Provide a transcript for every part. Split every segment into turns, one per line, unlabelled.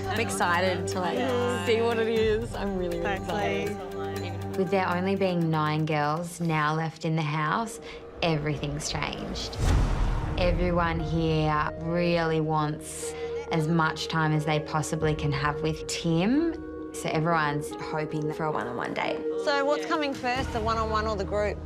I'm excited to see what it is. I'm really excited.
With there only being 9 girls now left in the house, everything's changed. Everyone here really wants as much time as they possibly can have with Tim, so everyone's hoping for a one-on-one date.
So what's coming first, the one-on-one or the group?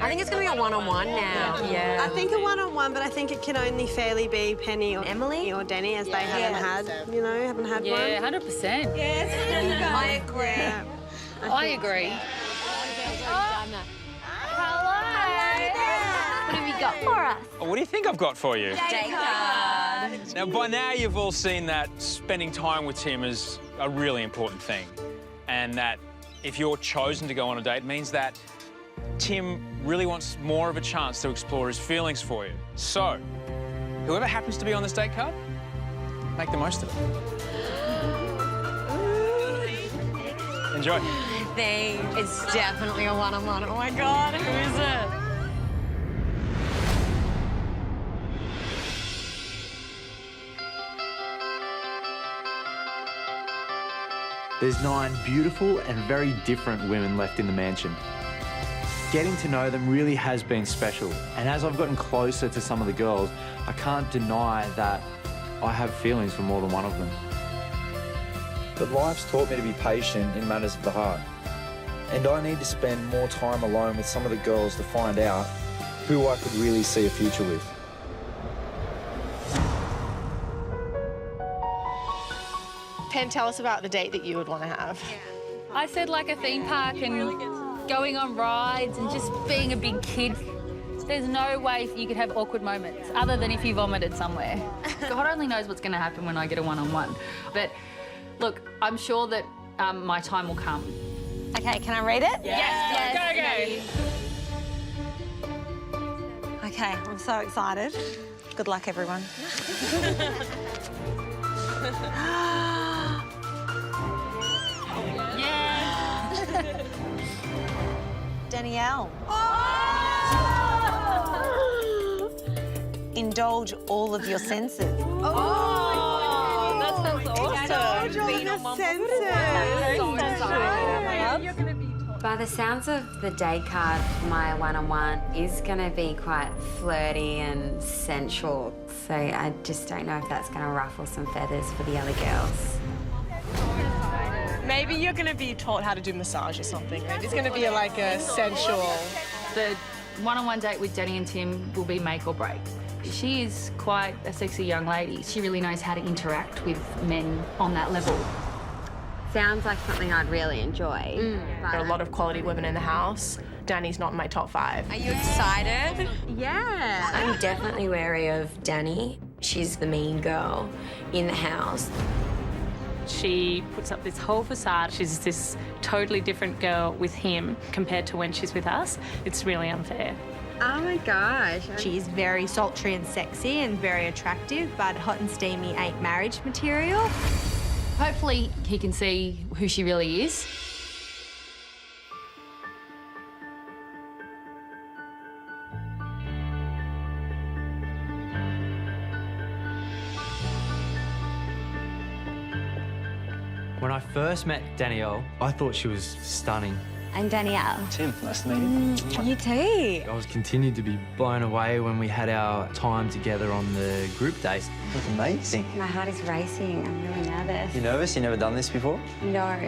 I think it's going to be a one-on-one now.
I think a one-on-one, but I think it can only fairly be Penny or
Emily
or Danny, as they haven't had, haven't had one.
Yeah, 100%.
Yes, I agree.
Yeah.
I agree.
What have you got for us?
What do you think I've got for you?
Date card.
Now, by now, you've all seen that spending time with Tim is a really important thing, and that if you're chosen to go on a date, it means that Tim really wants more of a chance to explore his feelings for you. So, whoever happens to be on this date card, make the most of it. Enjoy.
It's definitely a one-on-one. Oh my God, who is it?
There's 9 beautiful and very different women left in the mansion. Getting to know them really has been special, and as I've gotten closer to some of the girls, I can't deny that I have feelings for more than one of them.
But life's taught me to be patient in matters of the heart, and I need to spend more time alone with some of the girls to find out who I could really see a future with.
Pen, tell us about the date that you would want to have.
I said like a theme park and going on rides and just being a big kid. There's no way you could have awkward moments other than if you vomited somewhere. God only knows what's going to happen when I get a one-on-one. But look, I'm sure that my time will come.
Okay, can I read it?
Yes. Go.
Okay, I'm so excited. Good luck, everyone. Danielle. Indulge all of your senses.
That sounds awesome.
By the sounds of the date card, my one-on-one is going to be quite flirty and sensual, so I just don't know if that's going to ruffle some feathers for the other girls.
Maybe you're going to be taught how to do massage or something. Maybe it's going to be like a sensual.
The one-on-one date with Danny and Tim will be make or break. She is quite a sexy young lady. She really knows how to interact with men on that level.
Sounds like something I'd really enjoy.
There are a lot of quality women in the house. Danny's not in my top 5.
Are you excited?
Yeah.
I'm definitely wary of Danny. She's the mean girl in the house.
She puts up this whole facade. She's this totally different girl with him compared to when she's with us. It's really unfair.
Oh my gosh.
She's very sultry and sexy and very attractive, but hot and steamy ain't marriage material.
Hopefully he can see who she really is.
When I first met Danielle, I thought she was stunning.
I'm Danielle.
Tim, nice to meet you.
You too.
I was continued to be blown away when we had our time together on the group dates.
Look amazing.
My heart is racing. I'm really nervous.
You nervous? You never done this before?
No.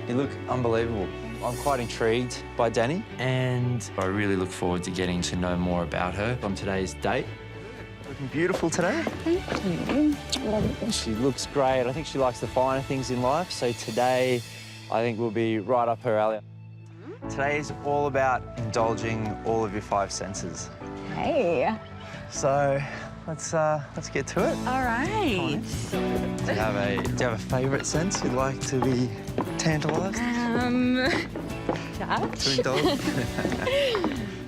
You look unbelievable. I'm quite intrigued by Danny.
And I really look forward to getting to know more about her on today's date.
Looking beautiful today.
Thank you.
She looks great. I think she likes the finer things in life, so today I think will be right up her alley. Today is all about indulging all of your 5 senses.
Hey.
So let's get to it.
All right.
Do you have a favourite sense you'd like to be tantalised?
Touch.
To indulge?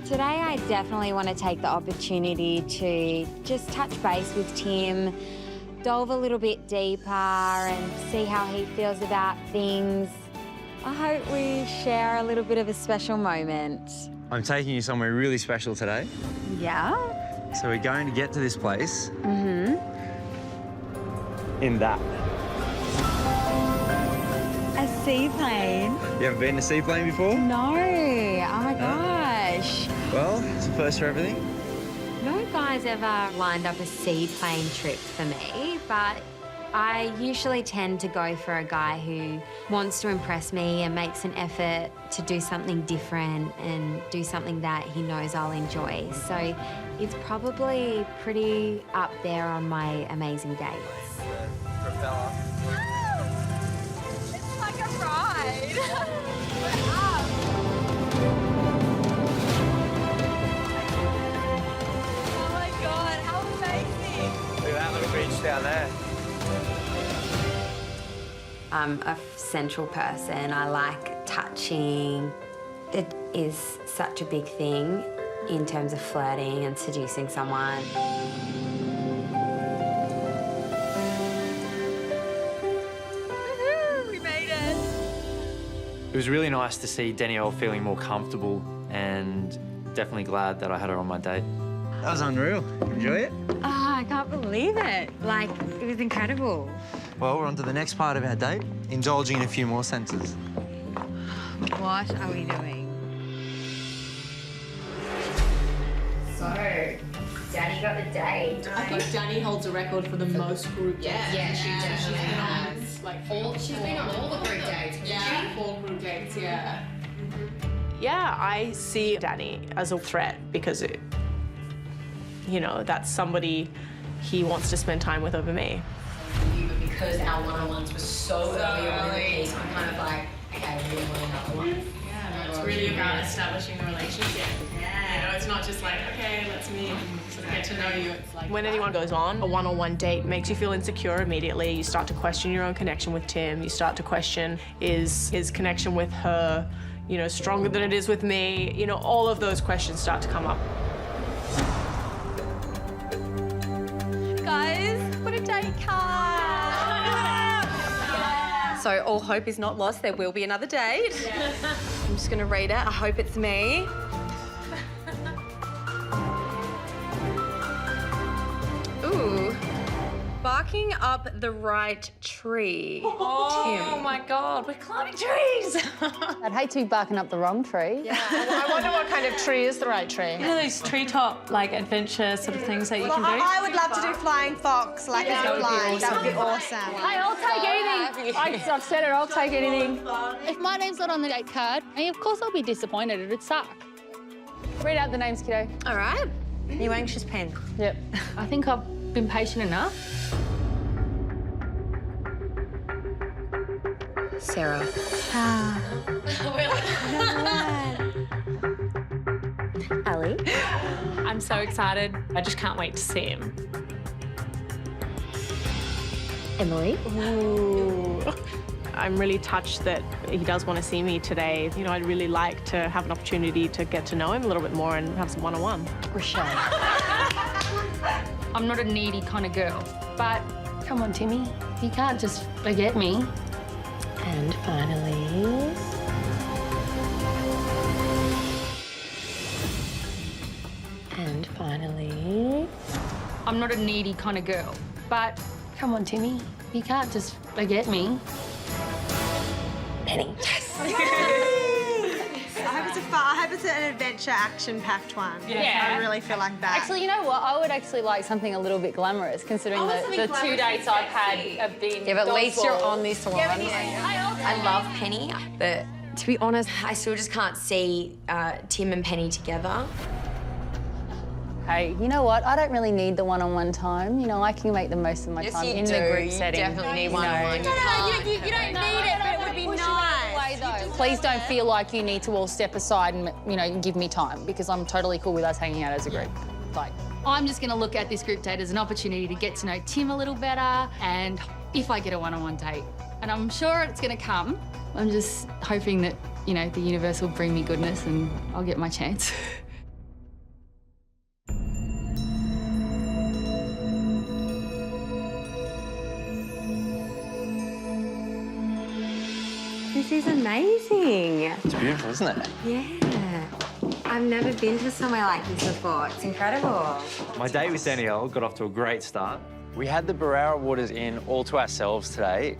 Today, I definitely want to take the opportunity to just touch base with Tim, delve a little bit deeper and see how he feels about things. I hope we share a little bit of a special moment.
I'm taking you somewhere really special today.
Yeah?
So we're going to get to this place
Mm-hmm.
in that.
seaplane.
You ever been to seaplane before?
No. Oh my gosh.
Well, it's a first for everything.
No guy's ever lined up a seaplane trip for me, but I usually tend to go for a guy who wants to impress me and makes an effort to do something different and do something that he knows I'll enjoy. So it's probably pretty up there on my amazing dates.
Propeller.
It's like a ride. Oh my God, how amazing.
Look at that little beach down there.
I'm a sensual person. I like touching. It is such a big thing in terms of flirting and seducing someone.
Woohoo, we made it.
It was really nice to see Danielle feeling more comfortable and definitely glad that I had her on my date.
That was unreal. Enjoy it?
Oh, I can't believe it. Like, it was incredible.
Well, we're on to the next part of our date, indulging in a few more senses.
What are we doing? So, Danny got the date.
I think Danny holds a record for the most group dates.
Yeah, she definitely has.
She's been on
all the group dates.
Yeah, 4 group dates, yeah. Yeah, I see Danny as a threat because that's somebody he wants to spend time with over me.
But because our one-on-ones were so early on in the piece, I'm kind of like, okay, I really want another one.
Yeah, it's really about establishing a relationship. Yeah. It's not just like, okay, let's meet and sort of get to know you. It's like
When anyone goes on a one-on-one date, makes you feel insecure immediately. You start to question your own connection with Tim. You start to question, is his connection with her, stronger than it is with me? All of those questions start to come up.
Guys, put a date card. So all hope is not lost. There will be another date. I'm just gonna read it. I hope it's me. Ooh. Barking up the right tree.
oh my God, we're climbing trees.
I'd hate to be barking up the wrong tree.
Yeah. I wonder what kind of tree is the right tree.
You know those treetop adventure sort of things that you can do?
I would love to do flying fox, like a zip line. That would be awesome.
Hey, I'll take anything. I've said it, I'll take anything. If my name's not on the date card, of course I'll be disappointed. It'd suck. Read out the names, kiddo.
All right. You anxious, Pen?
Yep. I think I've been patient enough.
Sarah.
Ali.
I'm so excited. I just can't wait to see him.
Emily.
Ooh. I'm really touched that he does want to see me today. I'd really like to have an opportunity to get to know him a little bit more and have some one-on-one.
Rochelle.
I'm not a needy kind of girl, but come on, Timmy. You can't just forget me.
And finally... And finally...
I'm not a needy kind of girl, but come on, Timmy. You can't just forget me.
Penny.
I hope it's an adventure, action-packed one.
Yeah.
I really feel like that.
Actually, you know what? I would actually like something a little bit glamorous, considering the 2 dates I've had have been.
Yeah, but at least you're
dodgeball.
on this one.
I love Penny, but to be honest, I still just can't see Tim and Penny together.
Hey, you know what? I don't really need the one-on-one time. I can make the most of my time in the group setting.
You definitely need one-on-one.
No, you don't need it, but it would be nice.
Please don't feel like you need to all step aside and, give me time, because I'm totally cool with us hanging out as a group. I'm just gonna look at this group date as an opportunity to get to know Tim a little better, and if I get a one-on-one date, and I'm sure it's gonna come, I'm just hoping that, the universe will bring me goodness and I'll get my chance.
This is amazing.
It's beautiful, isn't it?
Yeah. I've never been to somewhere like this before. It's incredible.
My date with Danielle got off to a great start.
We had the Berowra Waters in all to ourselves today.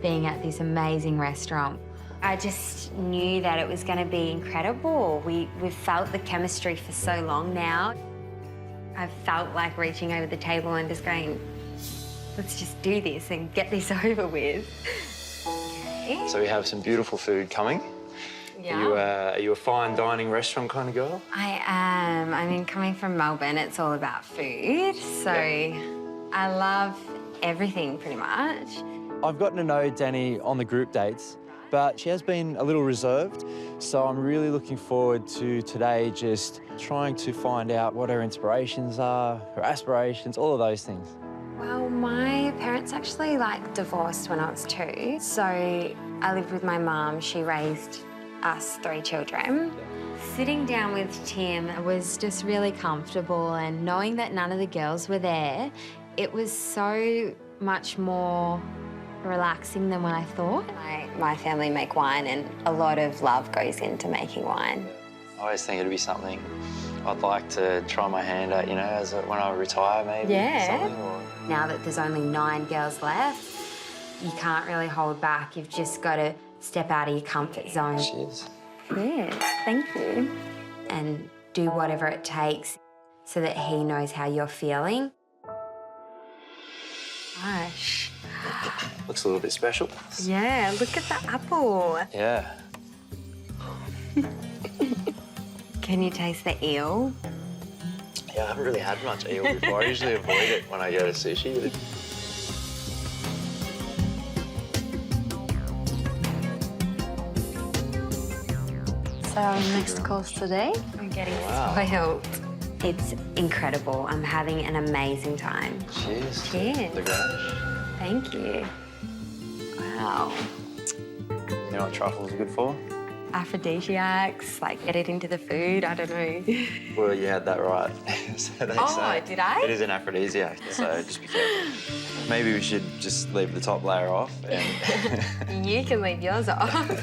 being at this amazing restaurant. I just knew that it was going to be incredible. We've felt the chemistry for so long now. I felt like reaching over the table and just going, let's just do this and get this over with. Okay.
So we have some beautiful food coming.
Yeah.
Are you a fine dining restaurant kind of girl?
I am. I mean, coming from Melbourne, it's all about food. So I love everything pretty much.
I've gotten to know Danny on the group dates, but she has been a little reserved. So I'm really looking forward to today just trying to find out what her inspirations are, her aspirations, all of those things.
Well, my parents actually divorced when I was 2. So I lived with my mum. She raised us 3 children. Sitting down with Tim was just really comfortable, and knowing that none of the girls were there, it was so much more relaxing than what I thought. My family make wine, and a lot of love goes into making wine.
I always think it'd be something I'd like to try my hand at, you know, when I retire maybe.
Yeah.
Something, or...
Now that there's only 9 girls left, you can't really hold back. You've just got to step out of your comfort zone.
Cheers.
Yes, thank you. And do whatever it takes so that he knows how you're feeling. Gosh.
Looks a little bit special.
Yeah, look at the apple.
Yeah.
Can you taste the eel?
Yeah, I haven't really had much eel before. I usually avoid it when I go to sushi.
So our next course today?
I'm getting spoiled. It's incredible. I'm having an amazing time.
Cheers.
Cheers.
The garage.
Thank you. Wow.
You know what truffles are good for?
Aphrodisiacs, get it into the food, I don't know.
Well, you had that right. So they say
did I?
it is an aphrodisiac, so just be careful. Maybe we should just leave the top layer off. And
You can leave yours off.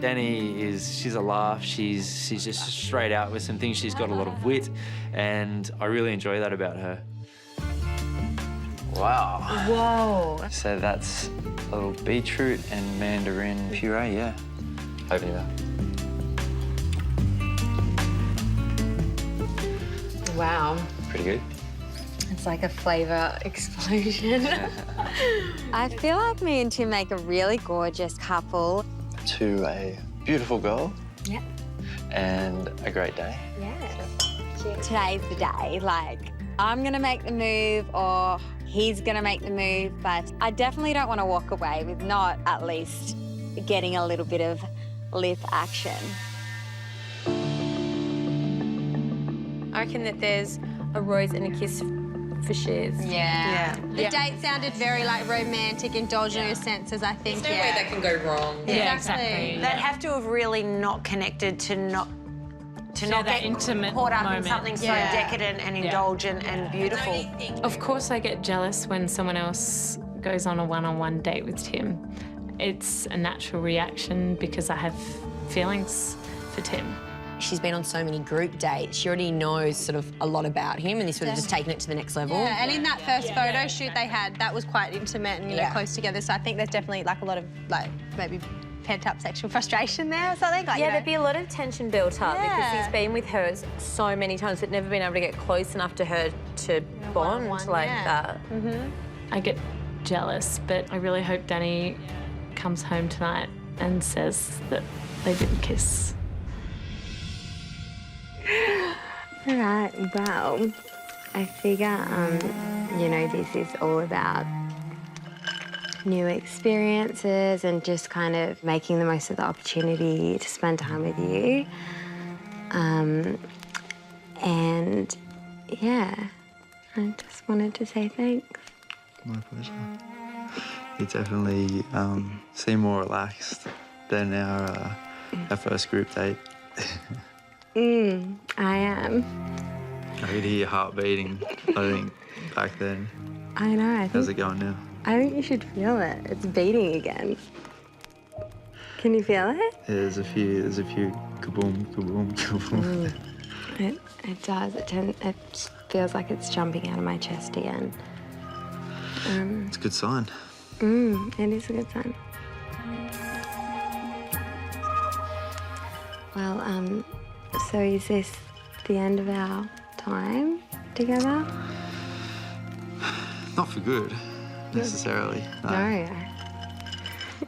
Danny she's a laugh. She's just straight out with some things. She's got a lot of wit, and I really enjoy that about her.
wow.
Whoa.
So that's a little beetroot and mandarin puree, yeah. Open your mouth.
Wow.
Pretty good.
It's like a flavour explosion. I feel like me and Tim make a really gorgeous couple.
To a beautiful girl.
Yep.
And a great day.
Yeah. Today's the day. I'm gonna make the move or he's gonna make the move, but I definitely don't want to walk away with not at least getting a little bit of lip action.
I reckon that there's a rose and a kiss for shares.
Yeah.
The date sounded very romantic, indulgent in her senses, I think.
There's no way that can go wrong.
Yeah, exactly.
They'd have to have really not connected to not
that
get
intimate
caught up
moment.
in something so
Yeah.
decadent and indulgent and beautiful.
Of course I get jealous when someone else goes on a one-on-one date with Tim. It's a natural reaction because I have feelings for Tim.
She's been on so many group dates. She already knows sort of a lot about him, and he's sort of just taken it to the next level.
Yeah, and in that first photo shoot they had, that was quite intimate and close together. So I think there's definitely a lot of maybe pent-up sexual frustration there or something.
There'd be a lot of tension built up because he's been with her so many times but never been able to get close enough to her to bond that.
I get jealous, but I really hope Danny comes home tonight and says that they didn't kiss.
All right, well, I figure, this is all about new experiences and just kind of making the most of the opportunity to spend time with you. And, yeah, I just wanted to say thanks.
My pleasure. You definitely seem more relaxed than our first group date.
I am.
I could hear your heart beating, I think, back then.
I know.
How's it going now?
I think you should feel it. It's beating again. Can you feel it?
Yeah, there's a few kaboom, kaboom, kaboom.
It does. It feels like it's jumping out of my chest again.
It's a good sign.
It is a good sign. Well, so is this the end of our time together?
Not for good, necessarily. No.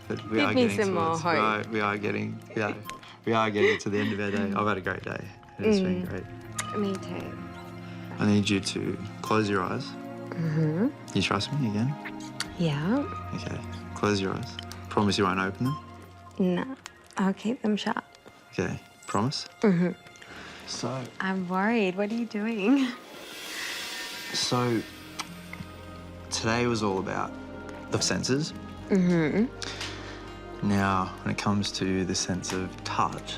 But we are getting
some more hope.
We are getting to the end of our day. I've had a great day. It's been great.
Me too.
I need you to close your eyes. You trust me again?
Yeah.
Okay. Close your eyes. Promise you won't open them?
No, I'll keep them shut.
Okay. Promise? So...
I'm worried. What are you doing?
So, today was all about the senses. Now, when it comes to the sense of touch,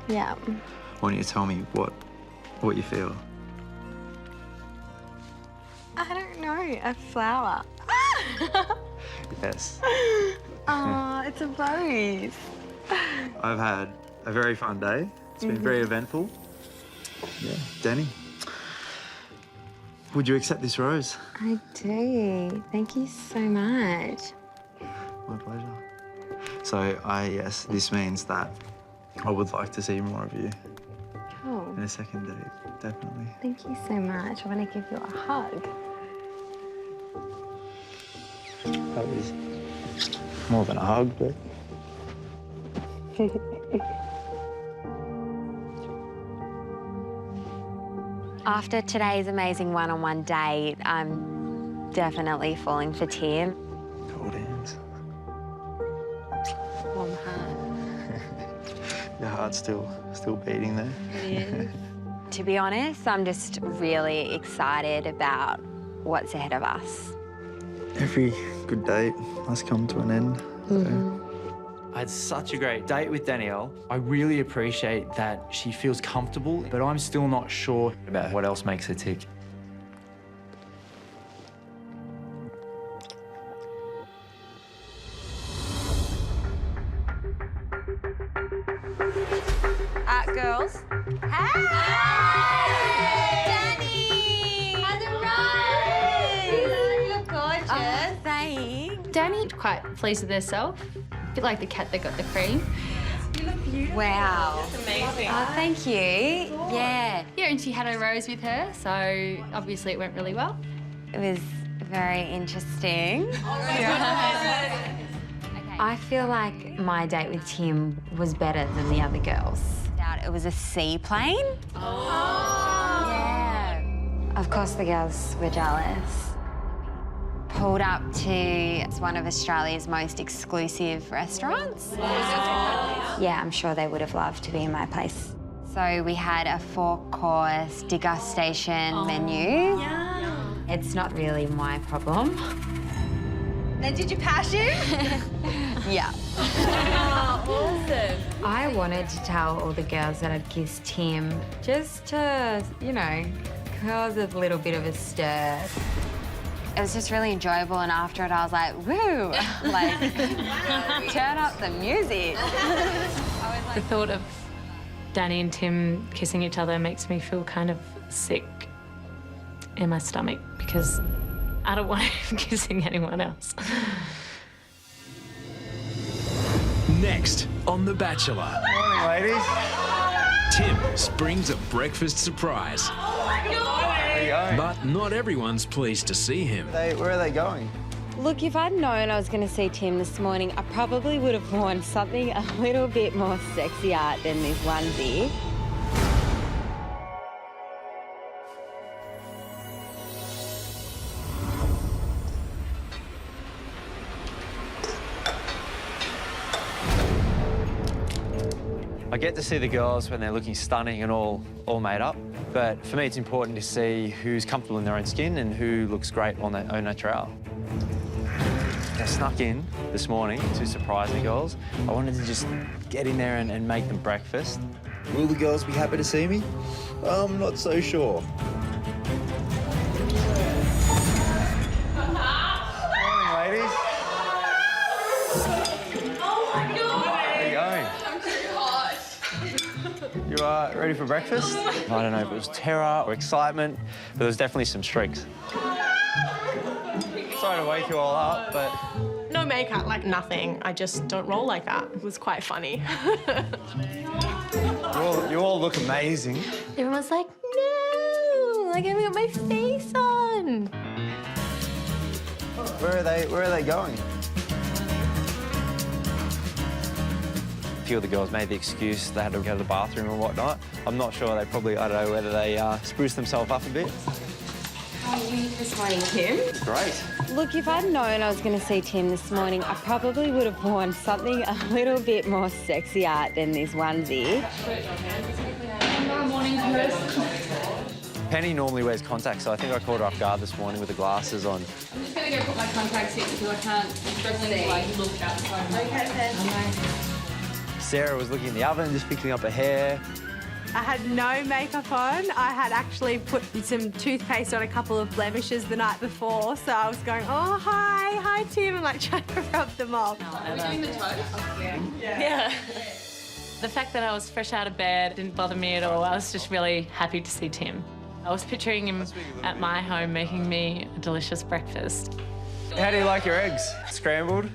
Yeah.
I want you to tell me what you feel.
I don't know. A flower.
Yes.
Oh, it's a rose.
I've had a very fun day. It's been very eventful. Yeah. Danny, would you accept this rose?
I do. Thank you so much.
My pleasure. So, yes, this means that I would like to see more of you
Cool.
in a second date, definitely.
Thank you so much. I want to give you a hug.
That was more than a hug, but...
After today's amazing one-on-one date, I'm definitely falling for Tim.
Cold hands.
Warm heart.
Your heart's still beating there.
Yeah. To be honest, I'm just really excited about what's ahead of us.
Every good date must come to an end. So.
I had such a great date with Danielle. I really appreciate that she feels comfortable, but I'm still not sure about what else makes her tick.
Girls.
Hey! Danny! How's it going? You look gorgeous.
Thanks.
Danny quite pleased with herself. A bit like the cat that got the cream.
You look beautiful.
Wow.
That's amazing.
Oh, thank you. Yeah.
Yeah, and she had a rose with her, so obviously it went really well.
It was very interesting. I feel like my date with Tim was better than the other girls. It was a seaplane. Oh. Yeah. Of course the girls were jealous. Pulled up to one of Australia's most exclusive restaurants. Wow. Yeah, I'm sure they would have loved to be in my place. So we had a 4-course degustation menu. Yeah. It's not really my problem.
Then did you pass you?
Yeah.
Oh, awesome.
I wanted to tell all the girls that I'd kissed Tim just to, you know, cause a little bit of a stir. It was just really enjoyable, and after it I was like, woo, like, turn up the music.
The thought of Danny and Tim kissing each other makes me feel kind of sick in my stomach because I don't want him kissing anyone else.
Next on The Bachelor.
Morning, ladies.
Tim springs a breakfast surprise.
Where are you going?
But not everyone's pleased to see him.
Where are they going?
Look, if I'd known I was going to see Tim this morning, I probably would have worn something a little bit more sexier than this onesie.
I get to see the girls when they're looking stunning and all made up, but for me it's important to see who's comfortable in their own skin and who looks great on their own natural. I snuck in this morning to surprise the girls. I wanted to just get in there and make them breakfast.
Will the girls be happy to see me? I'm not so sure. Morning, ladies. You are ready for breakfast?
I don't know if it was terror or excitement, but there was definitely some streaks.
Sorry to wake you all up, but
No makeup, like nothing. I just don't roll like that. It was quite funny.
You all look amazing.
Everyone was like, no, like I haven't got my face on.
Where are they going? A few of the girls made the excuse they had to go to the bathroom and whatnot. I'm not sure, I don't know whether they spruced themselves up a bit.
How are you this morning, Tim?
Great.
Look, if I'd known I was going to see Tim this morning, I probably would have worn something a little bit more sexier than this onesie.
Penny normally wears contacts, so I think I caught her off guard this morning with the glasses on.
I'm just going to go put my contacts in because I can't struggling like look outside.
Okay,
Sarah was looking in the oven, just picking up her hair.
I had no makeup on. I had actually put some toothpaste on a couple of blemishes the night before, so I was going, oh, hi, Tim, and like trying to rub them off.
Are we doing the toast?
Yeah. The fact that I was fresh out of bed didn't bother me at all. I was just really happy to see Tim. I was picturing him at my home making me a delicious breakfast.
How do you like your eggs? Scrambled?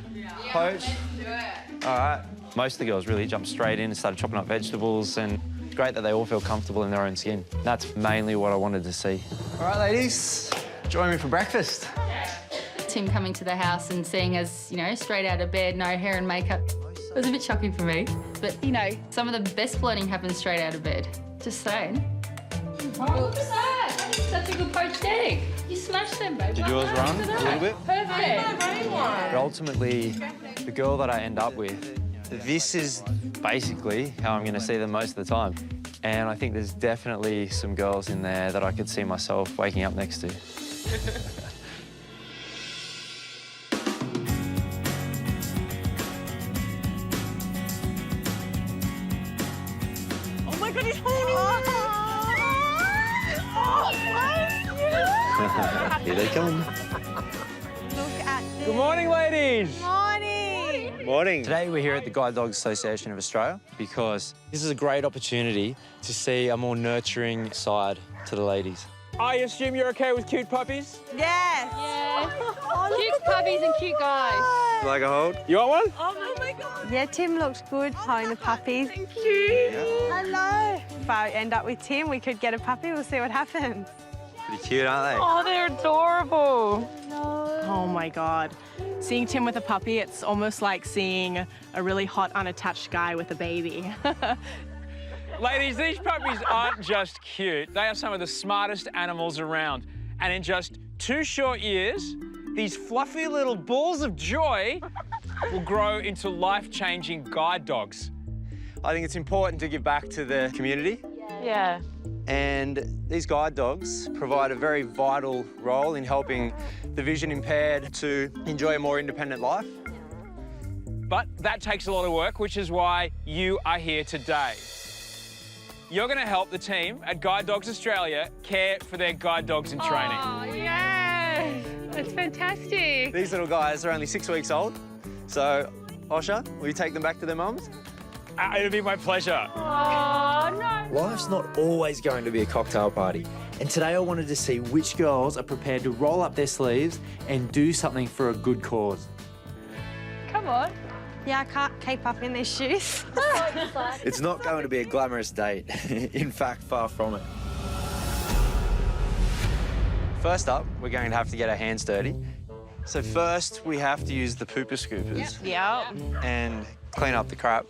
Poached? All right. Most of the girls really jumped straight in and started chopping up vegetables, and it's great that they all feel comfortable in their own skin. That's mainly what I wanted to see. All right, ladies, join me for breakfast.
Tim coming to the house and seeing us, you know, straight out of bed, no hair and makeup. It was a bit shocking for me. But, you know, some of the best flirting happens straight out of bed. Just saying. Oh, look at that! Such a good poached egg. You smashed them, babe.
Did yours run a little bit?
Perfect.
But ultimately, the girl that I end up with, this is basically how I'm going to see them most of the time. And I think there's definitely some girls in there that I could see myself waking up next to.
Oh my God, he's holding me!
Here they come.
Look at this.
Good morning, ladies.
Morning.
Morning. Today we're here at the Guide Dogs Association of Australia because this is a great opportunity to see a more nurturing side to the ladies.
I assume you're OK with cute puppies?
Yes.
Yeah.
Oh, look
Cute
at
puppies and cute guys.
Like a hold?
You want one?
Oh my God. Yeah, Tim looks good holding the puppies. Thank you. Hello. If I end up with Tim, we could get a puppy. We'll see what happens.
Pretty cute, aren't they?
Oh, they're adorable.
Oh my God. Seeing Tim with a puppy, it's almost like seeing a really hot, unattached guy with a baby.
Ladies, these puppies aren't just cute. They are some of the smartest animals around. And in just 2 short years, these fluffy little balls of joy will grow into life-changing guide dogs.
I think it's important to give back to the community.
Yeah.
And these guide dogs provide a very vital role in helping the vision impaired to enjoy a more independent life.
But that takes a lot of work, which is why you are here today. You're going to help the team at Guide Dogs Australia care for their guide dogs in training.
Oh, yeah. That's fantastic.
These little guys are only 6 weeks old. So, Osha, will you take them back to their mums?
It'll be my pleasure.
Oh, no.
Life's not always going to be a cocktail party. And today I wanted to see which girls are prepared to roll up their sleeves and do something for a good cause.
Come on.
Yeah, I can't keep up in these shoes.
It's not going to be a glamorous date. In fact, far from it. First up, we're going to have to get our hands dirty. So first, we have to use the pooper scoopers.
Yep.
And clean up the crap.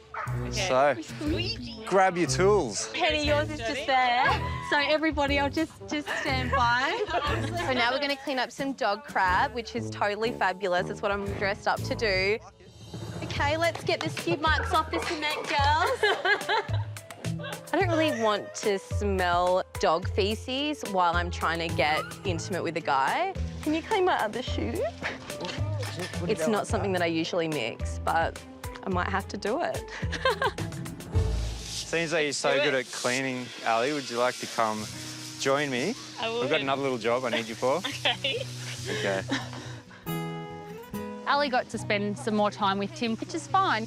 So, grab your tools.
Penny, yours is just there. So everybody, I'll just stand by.
So now we're going to clean up some dog crap, which is totally fabulous. It's what I'm dressed up to do. Okay, let's get the skid marks off the cement, girls. I don't really want to smell dog feces while I'm trying to get intimate with a guy. Can you clean my other shoe? It's not something that I usually mix, but I might have to do it.
Seems like you're so good at cleaning, Ali. Would you like to come join me?
I would.
We've got another little job I need you for.
Okay.
Okay.
Ali got to spend some more time with Tim, which is fine.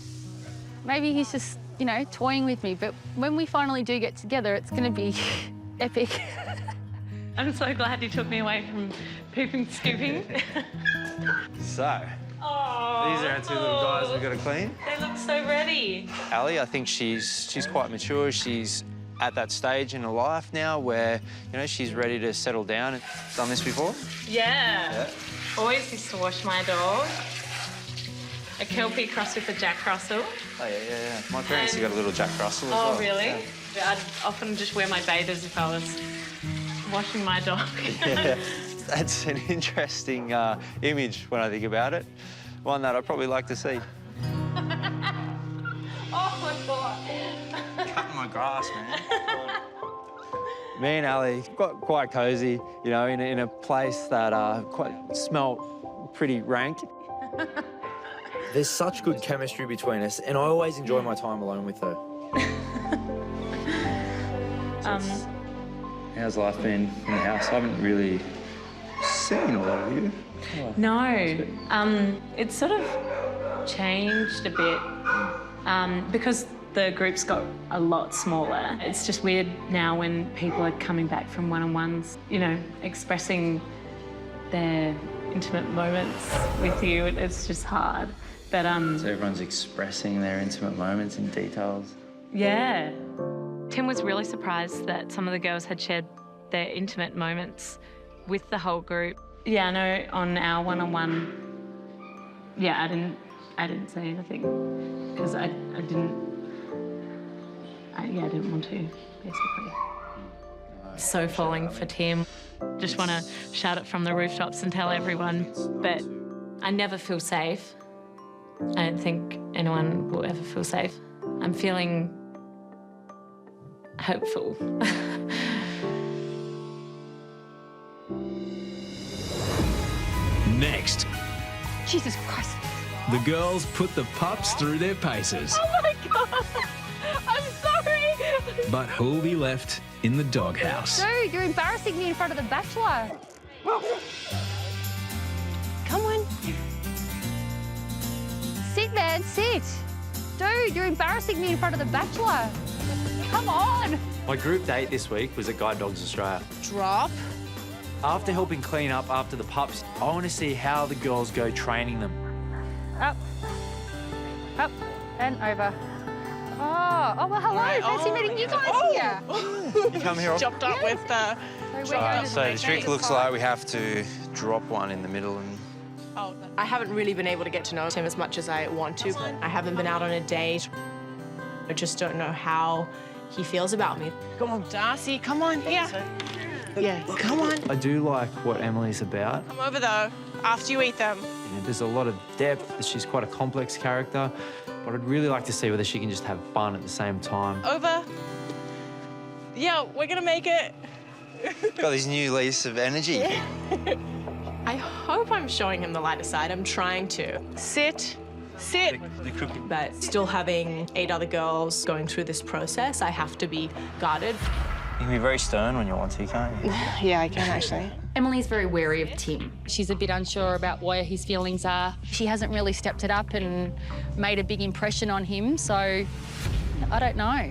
Maybe he's just, you know, toying with me, but when we finally do get together, it's going to be epic.
I'm so glad you took me away from pooping, scooping.
So,
Oh,
These are our two little guys we've got to clean.
They look so ready.
Ali, I think she's quite mature. She's at that stage in her life now where, you know, she's ready to settle down. Done this before?
Yeah. Always used to wash my dog. A Kelpie crossed with a Jack Russell.
Oh, yeah. My parents have got a little Jack Russell as well.
Oh, really? Yeah. I'd often just wear my bathers if I was washing my dog.
Yeah. That's an interesting image when I think about it. One that I'd probably like to see.
Oh, my God.
Cutting my grass, man. Me and Ali got quite cosy, you know, in a place that smelt pretty rank. There's such good chemistry between us, and I always enjoy my time alone with her. How's life been in the house? I haven't really seen a lot of you.
No, it's sort of changed a bit because the group's got a lot smaller. It's just weird now when people are coming back from one-on-ones, you know, expressing their intimate moments with you. It's just hard. But
So everyone's expressing their intimate moments in details.
yeah. Tim was really surprised that some of the girls had shared their intimate moments with the whole group. Yeah, I know on our one-on-one, yeah, I didn't say anything because I didn't want to, basically. So falling for Tim. Just want to shout it from the rooftops and tell everyone, but I never feel safe. I don't think anyone will ever feel safe. I'm feeling hopeful.
Next,
Jesus Christ.
the girls put the pups through their paces.
Oh my God! I'm sorry!
But who'll be left in the doghouse?
Dude, you're embarrassing me in front of the Bachelor. Come on. Sit, man, sit. Dude, you're embarrassing me in front of the Bachelor. Come on.
My group date this week was at Guide Dogs Australia.
Drop.
After helping clean up after the pups, I want to see how the girls go training them.
Up. Up and over. Oh, well, hello. Fancy meeting you guys here.
You come here.
Chopped up with the...
So the trick looks like we have to drop one in the middle and...
Oh, I haven't really been able to get to know Tim as much as I want to. I haven't been out on a date. I just don't know how he feels about me. Come on, Darcy, come on. Yeah, come on.
I do like what Emily's about.
Come over, though, after you eat them.
You know, there's a lot of depth. She's quite a complex character, but I'd really like to see whether she can just have fun at the same time.
Over. Yeah, we're gonna make it.
Got this new lease of energy.
I hope I'm showing him the lighter side. I'm trying to. Sit. But still having 8 other girls going through this process, I have to be guarded.
You can be very stern when you want to, can't you?
Yeah, I can actually.
Emily's very wary of Tim. She's a bit unsure about where his feelings are. She hasn't really stepped it up and made a big impression on him, so I don't know.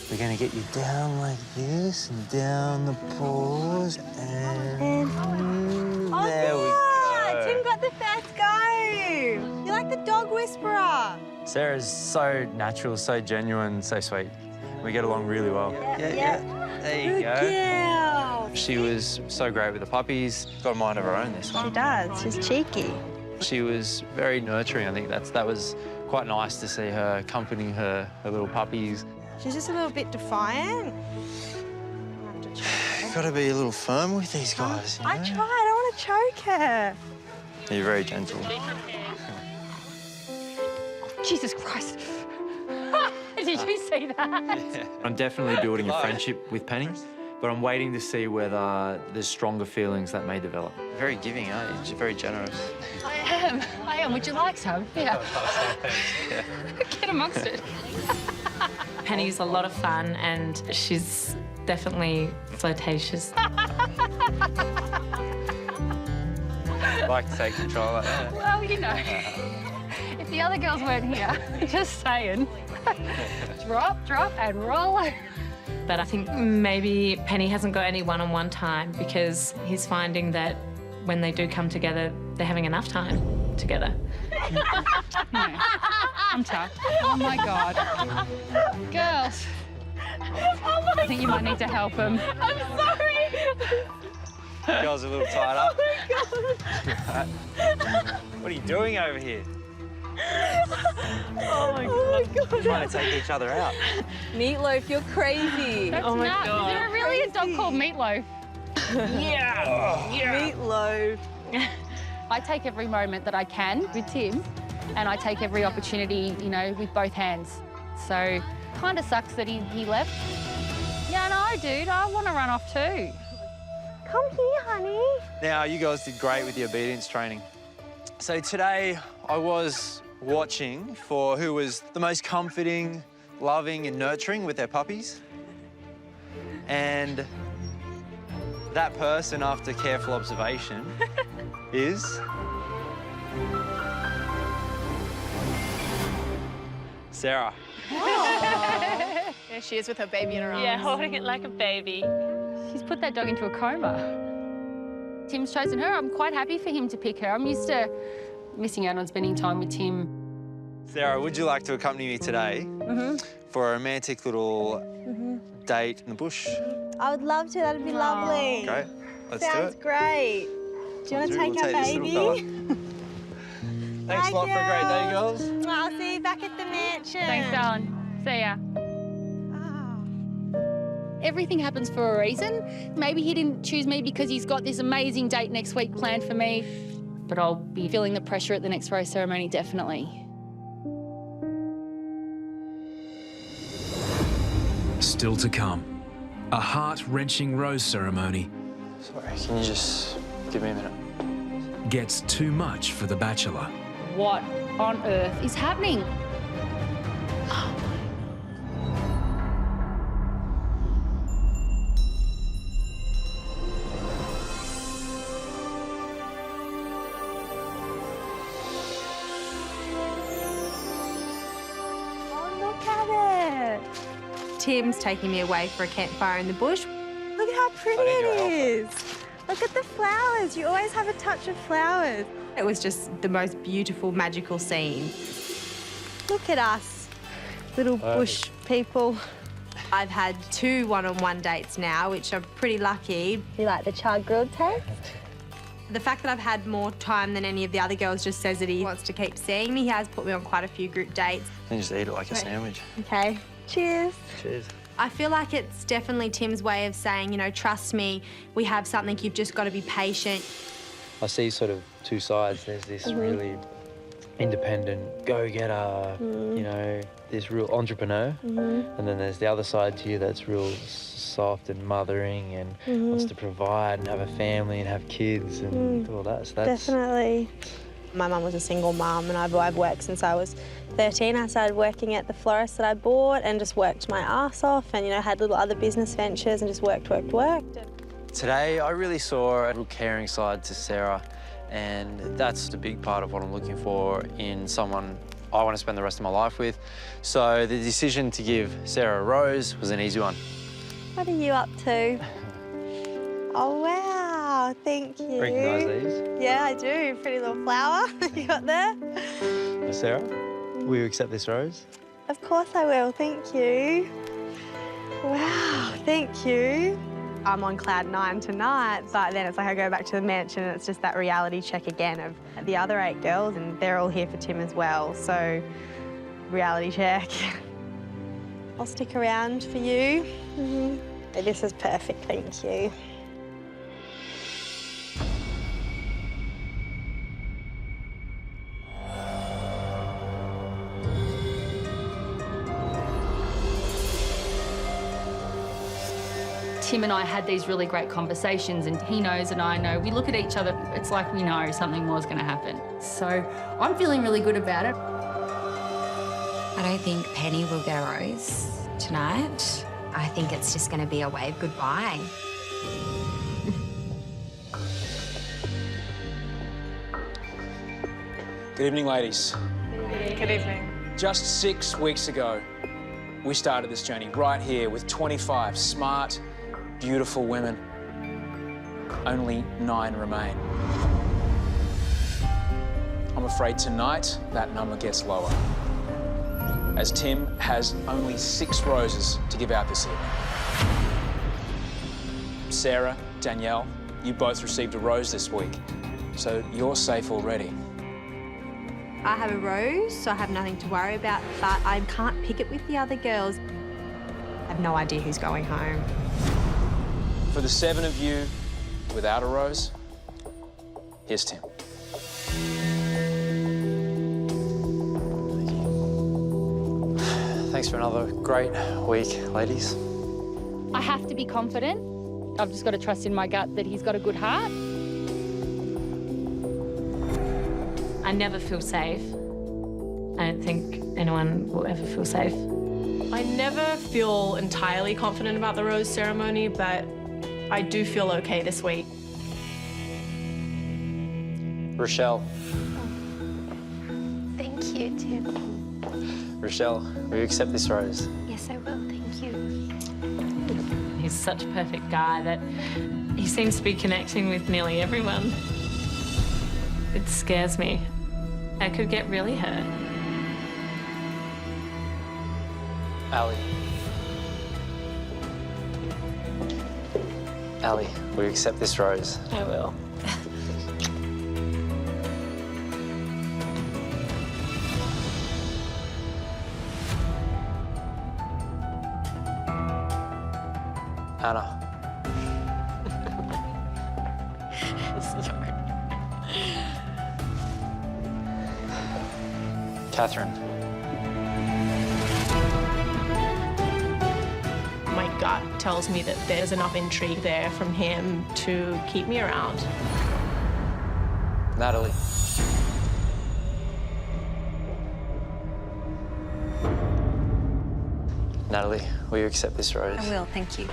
We're going to get you down like this and down the paws and there we go.
Tim got the first go. You're like the dog whisperer.
Sarah's so natural, so genuine, so sweet. We get along really well.
Yeah. There you go.
Yeah.
She was so great with the puppies. Got a mind of her own this
She
one.
does. She's cheeky.
She was very nurturing. I think that was quite nice to see her accompanying her little puppies.
She's just a little bit defiant.
Got to be a little firm with these guys. You know?
I tried. I don't want to choke her.
You're very gentle.
Jesus Christ.
Did you see that?
Yeah.
I'm definitely building a friendship with Penny, but I'm waiting to see whether there's stronger feelings that may develop.
Very giving, aren't you? She's very generous.
I am. Would you like some? Yeah. Get amongst it.
Penny's a lot of fun and she's definitely flirtatious.
Like to take control like that.
Well, you know, if the other girls weren't here, just saying. Drop, and roll over.
But I think maybe Penny hasn't got any one-on-one time because he's finding that when they do come together, they're having enough time together.
No, I'm tough. Oh my God. Girls. I think you might need to help him.
I'm sorry.
Girls are a little tied up.
Oh
What are you doing over here?
Oh my God.
Trying to take each other out.
Meatloaf, you're crazy.
That's
Oh my
nuts.
God.
Is there really a dog called Meatloaf?
Meatloaf.
I take every moment that I can with Tim, and I take every opportunity, you know, with both hands. So, kind of sucks that he left. Yeah, no, dude, I want to run off too.
Come here, honey.
Now, you guys did great with the obedience training. So today, I was watching for who was the most comforting, loving and nurturing with their puppies. And that person, after careful observation, is... Sarah.
Yeah, she is with her baby in her arms.
Yeah, holding it like a baby.
She's put that dog into a coma. Tim's chosen her. I'm quite happy for him to pick her. I'm used to missing out on spending time with Tim.
Sarah, would you like to accompany me today for a romantic little date in the bush?
I would love to. That'd be lovely.
Great. Let's do
Sounds
it.
great. Do you want to take our
this little fella.
baby?
Thanks a lot for a great day, girls.
I'll see you back at the mansion.
Thanks, darling. See ya. Everything happens for a reason. Maybe he didn't choose me because he's got this amazing date next week planned for me. But I'll be feeling the pressure at the next rose ceremony, definitely.
Still to come, a heart-wrenching rose ceremony
Sorry, can you just give me a minute?
gets too much for the Bachelor.
What on earth is happening?
Look at it. Tim's taking me away for a campfire in the bush. Look at how pretty it is. Look at the flowers. You always have a touch of flowers. It was just the most beautiful, magical scene. Look at us, little bush people. I've had 2 one-on-one dates now, which I'm pretty lucky. You like the char grilled taste? The fact that I've had more time than any of the other girls just says that he wants to keep seeing me. He has put me on quite a few group dates.
Then just eat it like a sandwich.
Okay. Cheers.
Cheers.
I feel like it's definitely Tim's way of saying, you know, trust me, we have something, you've just got to be patient.
I see sort of 2 sides. There's this really independent, go-getter, you know, this real entrepreneur. And then there's the other side to you that's real soft and mothering and wants to provide and have a family and have kids and all that. So that's...
Definitely. My mum was a single mum and I've worked since I was 13. I started working at the florist that I bought and just worked my ass off and, you know, had little other business ventures and just worked.
Today, I really saw a real caring side to Sarah, and that's the big part of what I'm looking for in someone I want to spend the rest of my life with. So the decision to give Sarah a rose was an easy one.
What are you up to? Oh, wow, thank you.
Recognise these?
Yeah, I do. Pretty little flower you got there.
Sarah, will you accept this rose?
Of course I will, thank you. Wow, thank you. I'm on cloud 9 tonight, but then it's like I go back to the mansion and it's just that reality check again of the other 8 girls and they're all here for Tim as well, so reality check. I'll stick around for you. This is perfect, thank you.
Tim and I had these really great conversations and he knows and I know. We look at each other, it's like we know something more is going to happen. So I'm feeling really good about it.
I don't think Penny will get a rose tonight. I think it's just going to be a wave goodbye.
Good evening, ladies.
Good evening.
Just 6 weeks ago, we started this journey right here with 25 smart, beautiful women. Only 9 remain. I'm afraid tonight that number gets lower, as Tim has only 6 roses to give out this evening. Sarah, Danielle, you both received a rose this week, so you're safe already.
I have a rose, so I have nothing to worry about, but I can't pick it with the other girls. I have no idea who's going home.
For the 7 of you without a rose, here's Tim.
Thanks for another great week, ladies.
I have to be confident. I've just got to trust in my gut that he's got a good heart.
I never feel safe. I don't think anyone will ever feel safe.
I never feel entirely confident about the rose ceremony, but I do feel okay this week.
Rochelle.
Thank you, Tim.
Rochelle, will you accept this rose?
Yes, I will. Thank you.
He's such a perfect guy that he seems to be connecting with nearly everyone. It scares me. I could get really hurt.
Ali. Ali, will you accept this rose?
I will.
Anna. Catherine.
My gut tells me that there's enough intrigue there from him to keep me around.
Natalie. Natalie, will you accept this rose?
I will, thank you.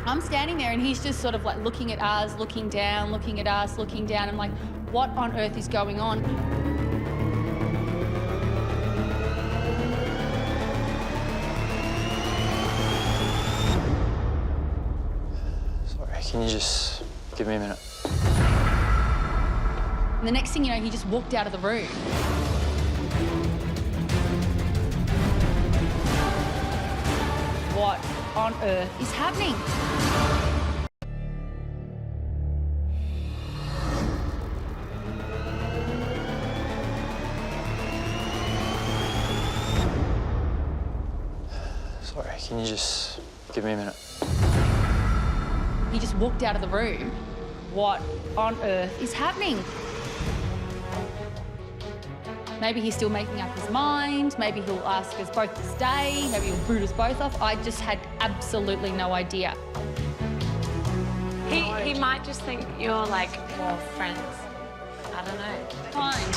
I'm standing there and he's just sort of like looking at us, looking down, looking at us, looking down. I'm like, what on earth is going on?
Sorry, can you just give me a minute?
And the next thing you know, he just walked out of the room. What on earth is happening?
Sorry, can you just give me a minute?
He just walked out of the room. What on earth is happening? Maybe he's still making up his mind. Maybe he'll ask us both to stay. Maybe he'll boot us both off. I just had absolutely no idea.
He might just think you're like more friends. I don't know.
Fine.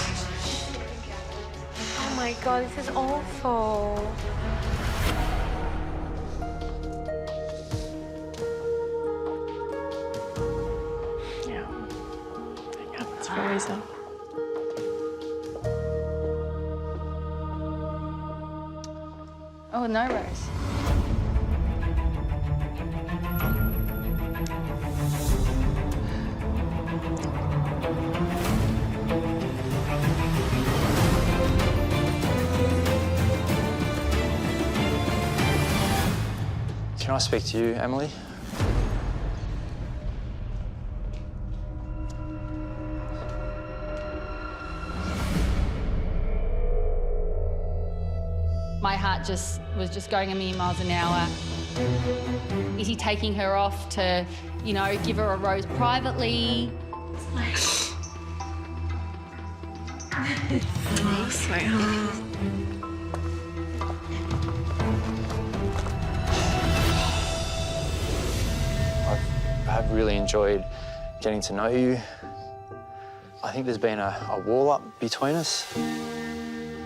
Oh my God, this is awful.
Yeah. It's very sad.
Oh, no, Rose.
Can I speak to you, Emily?
My heart was just going a million miles an hour. Is he taking her off to, you know, give her a rose privately?
Oh, sweetheart.
I've really enjoyed getting to know you. I think there's been a wall up between us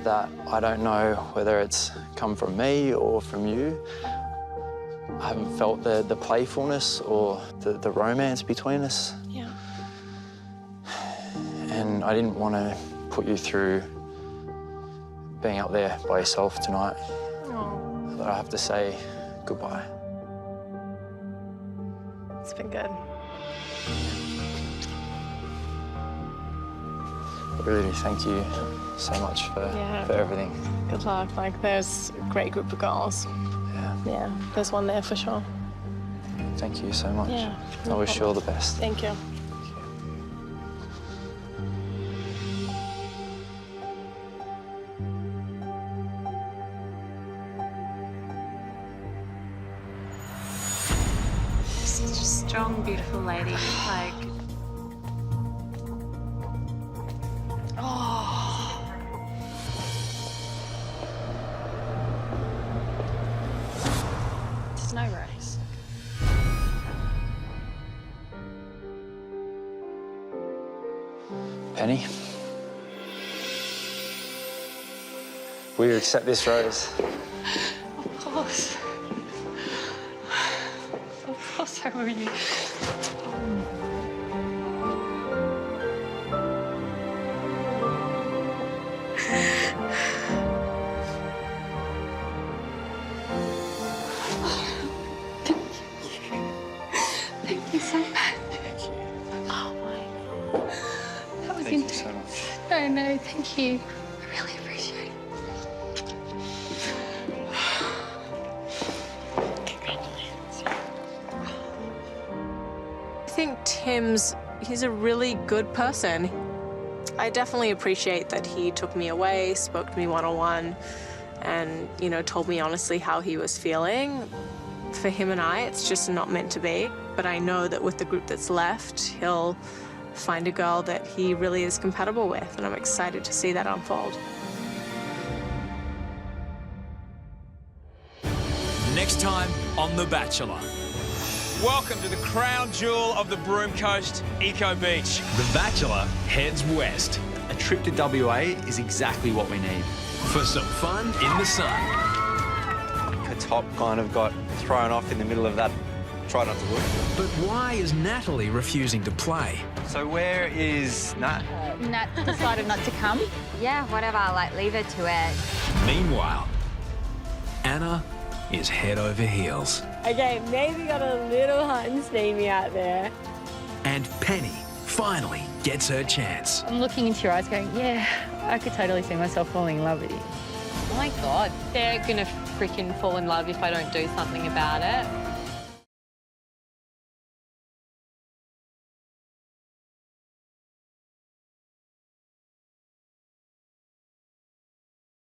that I don't know whether it's come from me or from you. I haven't felt the playfulness or the romance between us.
Yeah.
And I didn't want to put you through being up there by yourself tonight.
Oh.
That I have to say goodbye.
It's been good.
I really do thank you so much for everything.
Good luck. Like, there's a great group of girls. Yeah, there's one there for sure.
Thank you so much.
Yeah,
I wish you all the best.
Thank you.
Such a strong, beautiful lady. Like,
There's no race.
Penny, will you accept this rose?
Of course. Of course I will. You. Thank you so much. Oh my. That was
Thank you so much.
No, thank you. I really appreciate it. Congratulations.
I think he's a really good person. I definitely appreciate that he took me away, spoke to me one-on-one, and, you know, told me honestly how he was feeling. For him and I, it's just not meant to be. But I know that with the group that's left, he'll find a girl that he really is compatible with, and I'm excited to see that unfold.
Next time on The Bachelor.
Welcome to the crown jewel of the Broome Coast, Eco Beach.
The Bachelor heads west
A trip to WA is exactly what we need.
for some fun in the sun.
Her top kind of got thrown off in the middle of that. Try not to look.
But why is Natalie refusing to play?
So where is Nat?
Nat decided not to come.
Yeah, whatever, like leave her to it.
Meanwhile, Anna is head over heels.
Okay, maybe got a little hot and steamy out there.
And Penny finally gets her chance.
I'm looking into your eyes going, yeah, I could totally see myself falling in love with you.
Oh my God, they're gonna freaking fall in love if I don't do something about it.